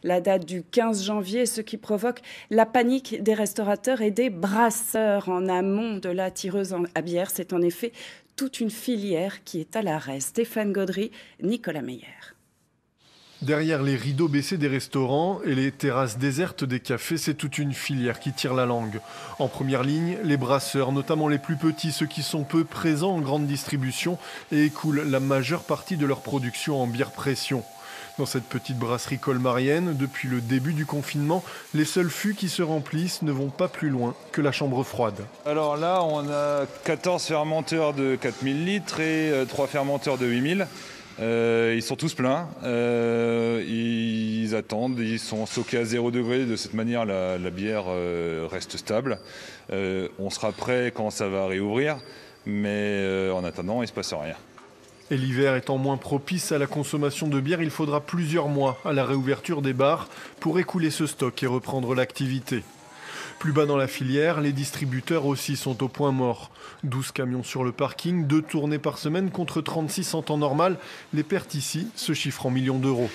La date du 15 janvier, ce qui provoque la panique des restaurateurs et des brasseurs en amont de la tireuse à bière. C'est en effet toute une filière qui est à l'arrêt. Stéphane Gaudry, Nicolas Meyer. Derrière les rideaux baissés des restaurants et les terrasses désertes des cafés, c'est toute une filière qui tire la langue. En première ligne, les brasseurs, notamment les plus petits, ceux qui sont peu présents en grande distribution et écoulent la majeure partie de leur production en bière pression. Dans cette petite brasserie colmarienne, depuis le début du confinement, les seuls fûts qui se remplissent ne vont pas plus loin que la chambre froide. Alors là, on a 14 fermenteurs de 4000 litres et 3 fermenteurs de 8000. Ils sont tous pleins, ils attendent, ils sont stockés à 0 degré, de cette manière la bière reste stable. On sera prêt quand ça va réouvrir, mais en attendant il ne se passe rien. Et l'hiver étant moins propice à la consommation de bière, il faudra plusieurs mois à la réouverture des bars pour écouler ce stock et reprendre l'activité. Plus bas dans la filière, les distributeurs aussi sont au point mort. 12 camions sur le parking, 2 tournées par semaine contre 36 en temps normal. Les pertes ici se chiffrent en millions d'euros.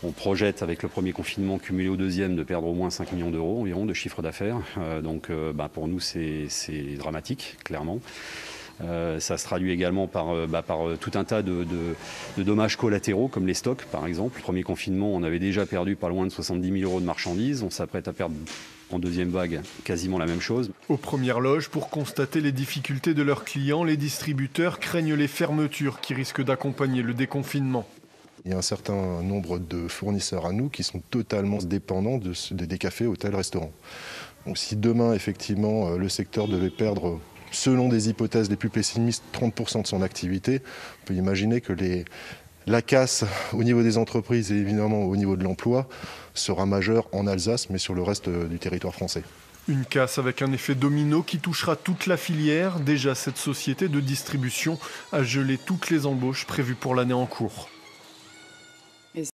On projette avec le premier confinement cumulé au deuxième de perdre au moins 5 millions d'euros environ de chiffre d'affaires. Donc pour nous c'est dramatique, clairement. Ça se traduit également par tout un tas de dommages collatéraux comme les stocks par exemple. Le premier confinement, on avait déjà perdu pas loin de 70 000 euros de marchandises. On s'apprête à perdre en deuxième vague quasiment la même chose. Aux premières loges, pour constater les difficultés de leurs clients, les distributeurs craignent les fermetures qui risquent d'accompagner le déconfinement. Il y a un certain nombre de fournisseurs à nous qui sont totalement dépendants des cafés, hôtels, restaurants. Donc si demain, effectivement, le secteur devait perdre, selon des hypothèses les plus pessimistes, 30% de son activité, on peut imaginer que la casse au niveau des entreprises et évidemment au niveau de l'emploi sera majeure en Alsace, mais sur le reste du territoire français. Une casse avec un effet domino qui touchera toute la filière. Déjà, cette société de distribution a gelé toutes les embauches prévues pour l'année en cours.